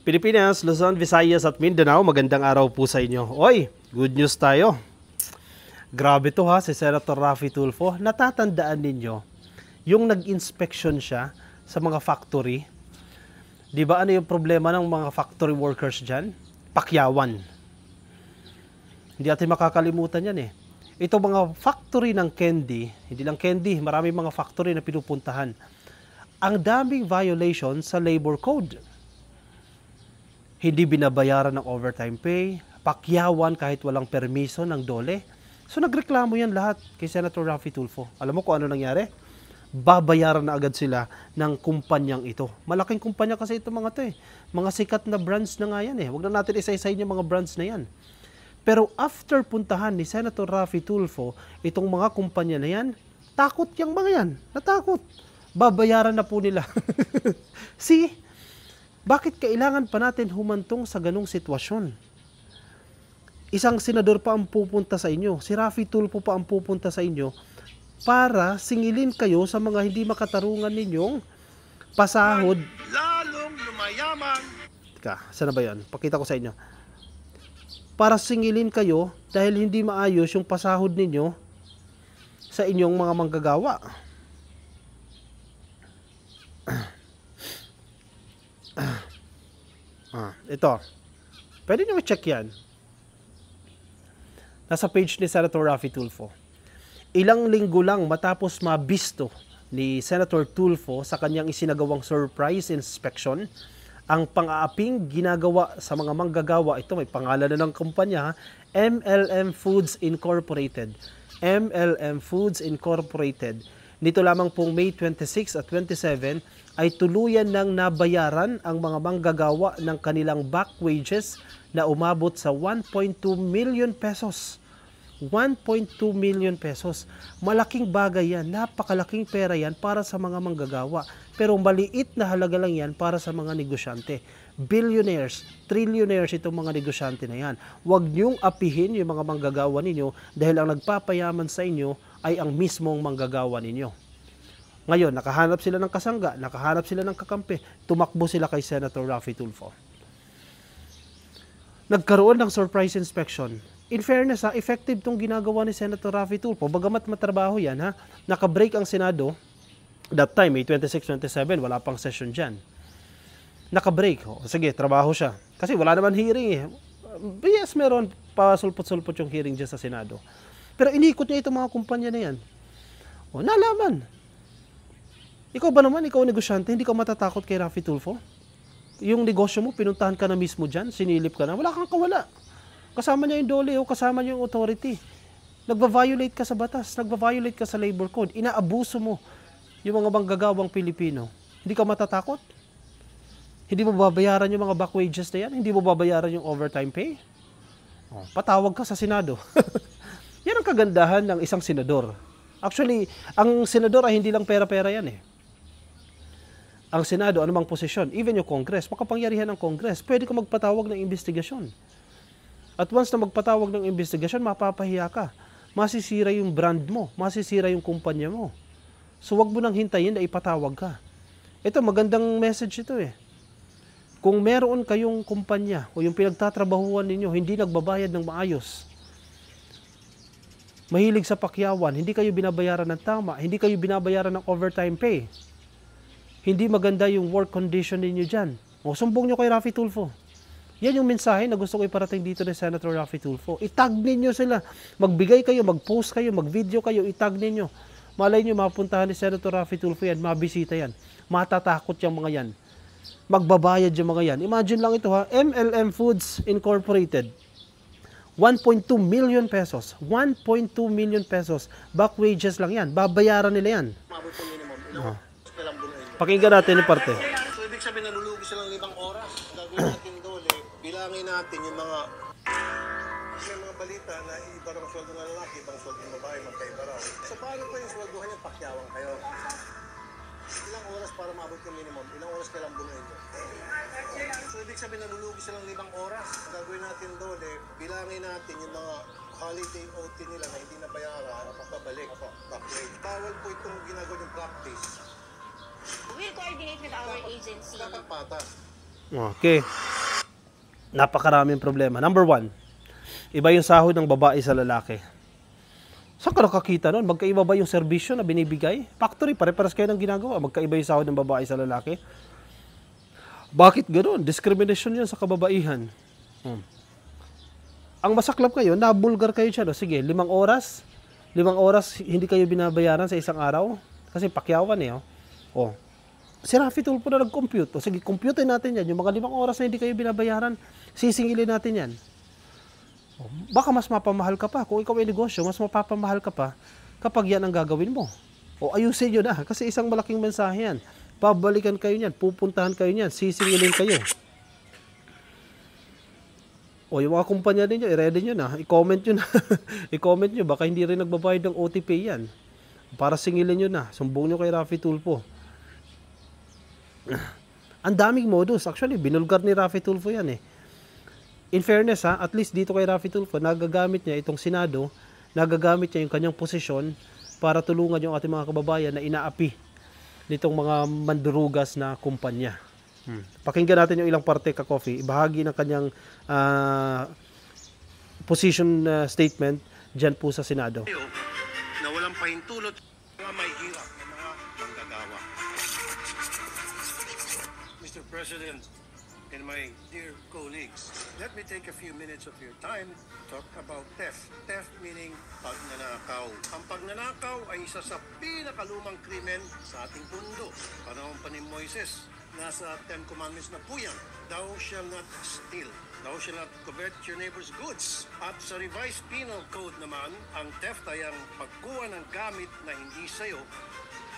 Pilipinas, Luzon, Visayas at Mindanao, magandang araw po sa inyo. Oy, good news tayo. Grabe to ha, si Senator Raffy Tulfo. Natatandaan ninyo, yung nag-inspection siya sa mga factory. Di ba ano yung problema ng mga factory workers dyan? Pakyawan. Hindi natin makakalimutan yan eh. Ito mga factory ng candy, hindi lang candy, marami mga factory na pinupuntahan. Ang daming violation sa labor code. Hindi binabayaran ng overtime pay, pakyawan kahit walang permiso ng DOLE. So nagreklamo yan lahat kay Senator Raffy Tulfo. Alam mo kung ano nangyari? Babayaran na agad sila ng kumpanyang ito. Malaking kumpanya kasi ito mga to eh. Mga sikat na brands na nga yan eh. Huwag na natin isa-isahin yung mga brands na yan. Pero after puntahan ni Senator Raffy Tulfo, itong mga kumpanya na yan, takot yung mga yan. Natakot. Babayaran na po nila. See? Bakit kailangan pa natin humantong sa ganong sitwasyon? Isang senador pa ang pupunta sa inyo. Si Raffy Tulfo pa ang pupunta sa inyo para singilin kayo sa mga hindi makatarungan ninyong pasahod. Lalong lumayaman. Teka, saan na ba yan? Pakita ko sa inyo. Para singilin kayo dahil hindi maayos yung pasahod ninyo sa inyong mga manggagawa. Ito. Pwede nyo i-check yan. Nasa page ni Senator Raffy Tulfo. Ilang linggo lang matapos mabisto ni Senator Tulfo sa kanyang isinagawang surprise inspection, ang pang-aaping ginagawa sa mga manggagawa, ito may pangalan na ng kumpanya, MLM Foods Incorporated. MLM Foods Incorporated. Nito lamang pong May 26 at 27 ay tuluyan ng nabayaran ang mga manggagawa ng kanilang back wages na umabot sa 1.2 million pesos. 1.2 million pesos. Malaking bagay yan. Napakalaking pera yan para sa mga manggagawa. Pero maliit na halaga lang yan para sa mga negosyante. Billionaires, trillionaires itong mga negosyante na yan. Huwag niyong apihin yung mga manggagawa ninyo dahil ang nagpapayaman sa inyo ay ang mismong manggagawa ninyo. Ngayon, nakahanap sila ng kasangga, nakahanap sila ng kakampi, tumakbo sila kay Senator Raffy Tulfo. Nagkaroon ng surprise inspection. In fairness, effective itong ginagawa ni Senator Raffy Tulfo. Bagamat matrabaho yan, naka-break ang Senado. That time, May 26, 27, wala pang session dyan. Naka-break. Sige, trabaho siya. Kasi wala naman hearing eh. Yes, meron pasulpot-sulpot yung hearing dyan sa Senado. Pero inikot niya itong mga kumpanya na yan. Nalaman. Ikaw ba naman, ikaw negosyante, hindi ka matatakot kay Raffy Tulfo? Yung negosyo mo, pinuntahan ka na mismo dyan, sinilip ka na, wala kang kawala. Kasama niya yung DOLE o kasama niya yung authority. Nagva-violate ka sa batas, nagva-violate ka sa labor code, inaabuso mo yung mga manggagawang Pilipino. Hindi ka matatakot? Hindi mo babayaran yung mga back wages na yan? Hindi mo babayaran yung overtime pay? Patawag ka sa Senado. Yan ang kagandahan ng isang senador. Actually, ang senador ay hindi lang pera-pera yan eh. Ang Senado, anumang posisyon, even yung Congress, makapangyarihan ng Congress, pwede ka magpatawag ng investigasyon. At once na magpatawag ng investigasyon, mapapahiya ka. Masisira yung brand mo, masisira yung kumpanya mo. So wag mo nang hintayin na ipatawag ka. Ito, magandang message ito eh. Kung meron kayong kumpanya o yung pinagtatrabahuan ninyo, hindi nagbabayad ng maayos, mahilig sa pakyawan, hindi kayo binabayaran ng tama, hindi kayo binabayaran ng overtime pay, hindi maganda yung work condition ninyo dyan, sumbong nyo kay Raffy Tulfo. Yan yung mensahe na gusto ko iparating dito ni Senator Raffy Tulfo. Itag ninyo sila. Magbigay kayo, mag-post kayo, mag-video kayo, itag ninyo. Malay nyo, mapuntahan ni Senator Raffy Tulfo yan, mabisita yan. Matatakot yung mga yan. Magbabayad yung mga yan. Imagine lang ito ha, MLM Foods Incorporated. 1.2 million pesos. 1.2 million pesos. Back wages lang yan. Babayaran nila yan. Mabot yung minimum. Pakinggan natin yung parte. So, ibig sabihin, nalulugi silang 5 oras. Gagawin natin DOLE. Bilangin natin yung mga... May mga balita na iba ng sweldo ng lalaki, ibang sweldo ng babae, magkaiba raw. So, paano pa yung sweldohan yung pakyawang kayo? Ilang oras para maabot yung minimum? Ilang oras kailang bunuin nyo? So, ibig sabihin, nalulugi silang 5 oras. Gagawin natin DOLE. Bilangin natin yung mga holiday OT nila na hindi nabayaran, papabalik, back-rate. Bawal po itong ginagawa yung practice. We'll coordinate with our agency. Dapat patas. Okay. Napakaraming problema. Number one, iba yung sahod ng babae sa lalaki. Saan ka nakakita nun? Magkaiba ba yung serbisyo na binibigay? Factory, pare-pares kayo ng ginagawa. Magkaiba yung sahod ng babae sa lalaki. Bakit ganoon? Discrimination yun sa kababaihan. Ang masaklap kayo, nabulgar kayo siya. No? Sige, 5 oras. 5 oras hindi kayo binabayaran sa isang araw. Kasi pakyawan eh. Oh. Si Raffy Tulfo na nag-compute. O sige, compute natin yan. Yung mga 5 oras na hindi kayo binabayaran, sisingilin natin yan. Baka mas mapamahal ka pa. Kung ikaw ay negosyo, mas mapapamahal ka pa kapag yan ang gagawin mo. O ayusin nyo na. Kasi isang malaking mensahe yan. Pabalikan kayo niyan. Pupuntahan kayo niyan. Sisingilin kayo. O yung mga kumpanya ninyo, i-ready nyo na. I-comment nyo na. I-comment nyo. Baka hindi rin nagbabayad ng OTP yan. Para singilin nyo na. Sumbong nyo kay Raffy Tulfo. Ang daming modus. Actually, binulgar ni Raffy Tulfo yan eh. In fairness at least dito kay Raffy Tulfo, nagagamit niya itong Senado, nagagamit niya yung kanyang posisyon para tulungan yung ating mga kababayan na inaapi nitong mga mandurugas na kumpanya. Pakinggan natin yung ilang parte, Ka-Coffee. Ibahagi ng kanyang position statement dyan po sa Senado. Na walang pahintulot mga may hirap ng mga manggagawa. Mr. President, and my dear colleagues, let me take a few minutes of your time to talk about theft. Theft meaning pagnanakaw. Ang pagnanakaw ay isa sa pinakalumang krimen sa ating mundo. Panahon pa ni Moises, nasa 10 Commandments na po yan. Thou shall not steal. Thou shall not covet your neighbor's goods. At sa revised penal code naman, ang theft ay ang pagkuha ng gamit na hindi sayo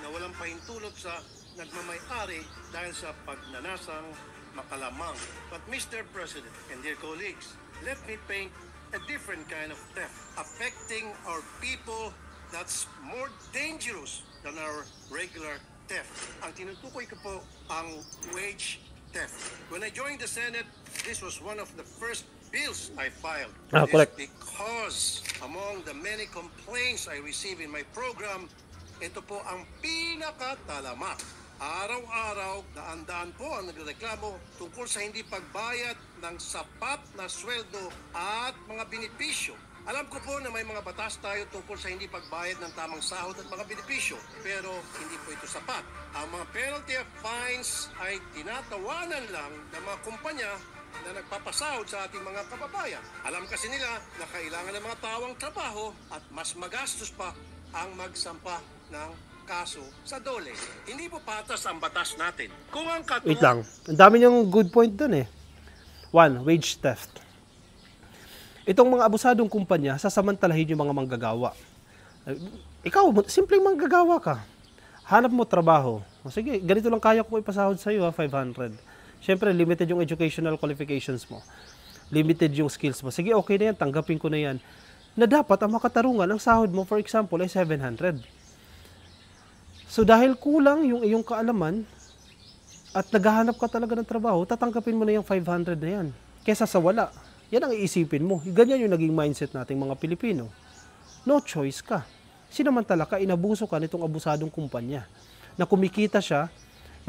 na walang pahintulot sa nagmamay-ari dahil sa pagnanasang makalamang. But Mr. President and dear colleagues, let me paint a different kind of theft affecting our people that's more dangerous than our regular theft. Ang tinutukoy ko po ang wage theft. When I joined the Senate, this was one of the first bills I filed. Correct. Because among the many complaints I receive in my program, ito po ang pinakatalamak. Araw-araw, daan-daan po ang nagreklamo tungkol sa hindi pagbayad ng sapat na sweldo at mga benepisyo. Alam ko po na may mga batas tayo tungkol sa hindi pagbayad ng tamang sahod at mga benepisyo, pero hindi po ito sapat. Ang mga penalty of fines ay tinatawanan lang ng mga kumpanya na nagpapasahod sa ating mga kababayan. Alam kasi nila na kailangan ng mga tawang trabaho at mas magastos pa ang magsampa ng kaso sa DOLE. Hindi po patas ang batas natin. Kung ang Wait lang. Ang dami niyong good point dun eh. 1. Wage theft. Itong mga abusadong kumpanya, sasamantalahin yung mga manggagawa. Ikaw, simpleng manggagawa ka. Hanap mo trabaho. O sige, ganito lang kaya ko ipasahod sa iyo, 500. Siyempre, limited yung educational qualifications mo. Limited yung skills mo. Sige, okay na yan, tanggapin ko na yan. Na dapat ang makatarungan, ang sahod mo, for example, ay 700. So dahil kulang yung iyong kaalaman at naghahanap ka talaga ng trabaho, tatanggapin mo na yung 500 na yan. Kesa sa wala. Yan ang iisipin mo. Ganyan yung naging mindset nating mga Pilipino. No choice ka. Sinamantala ka, inabuso ka nitong abusadong kumpanya na kumikita siya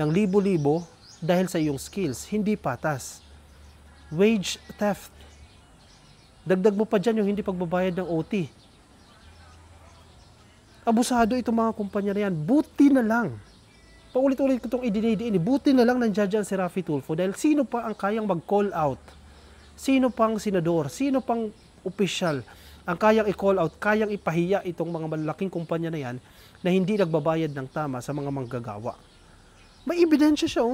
ng libo-libo dahil sa iyong skills. Hindi patas. Wage theft. Dagdag mo pa dyan yung hindi pagbabayad ng OT. Abusado itong mga kumpanya na yan. Buti na lang. Paulit-ulit ko itong idinidiin. Buti na lang nandiyan dyan si Raffy Tulfo dahil sino pa ang kayang mag-call out? Sino pang senador? Sino pang opisyal ang kayang i-call out, kayang ipahiya itong mga malalaking kumpanya na yan na hindi nagbabayad ng tama sa mga manggagawa? May ebidensya siya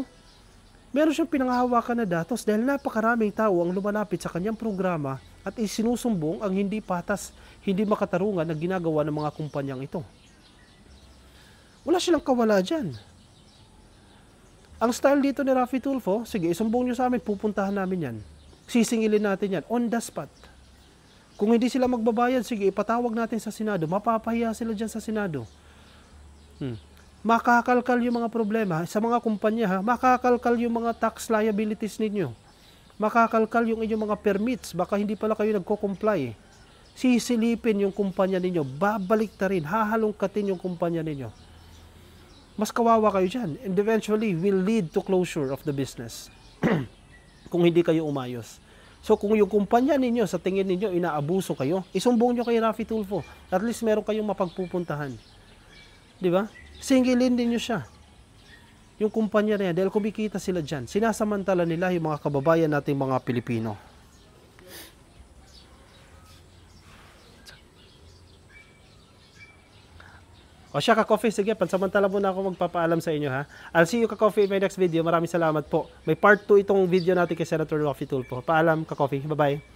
Meron siyang pinanghahawakan na datos dahil napakaraming tao ang lumalapit sa kanyang programa at isinusumbong ang hindi patas, hindi makatarungan na ginagawa ng mga kumpanyang ito. Wala silang kawala dyan. Ang style dito ni Raffy Tulfo, sige, isumbong nyo sa amin, pupuntahan namin yan. Sisingilin natin yan, on the spot. Kung hindi sila magbabayad, sige, ipatawag natin sa Senado, mapapahiya sila dyan sa Senado. Makakalkal yung mga problema sa mga kumpanya, makakalkal yung mga tax liabilities ninyo. Makakalkal yung inyong mga permits, baka hindi pala kayo nagko-comply. Sisilipin yung kumpanya ninyo, babalik ta rin, hahalongkatin yung kumpanya ninyo. Mas kawawa kayo dyan. And eventually, will lead to closure of the business. Kung hindi kayo umayos. So kung yung kumpanya ninyo, sa tingin ninyo, inaabuso kayo, isumbong nyo kay Raffy Tulfo. At least meron kayong mapagpupuntahan. Di ba? Singilin din nyo siya. Yung kumpanya na yan, dahil kumikita sila dyan. Sinasamantala nila yung mga kababayan nating mga Pilipino. O siya, Ka-Coffee, sige, pansamantala muna ako magpapaalam sa inyo, ha. I'll see you, Ka-Coffee, in my next video. Maraming salamat po. May part 2 itong video natin kay Senator Raffy Tulfo. Paalam, Ka-Coffee. Bye-bye.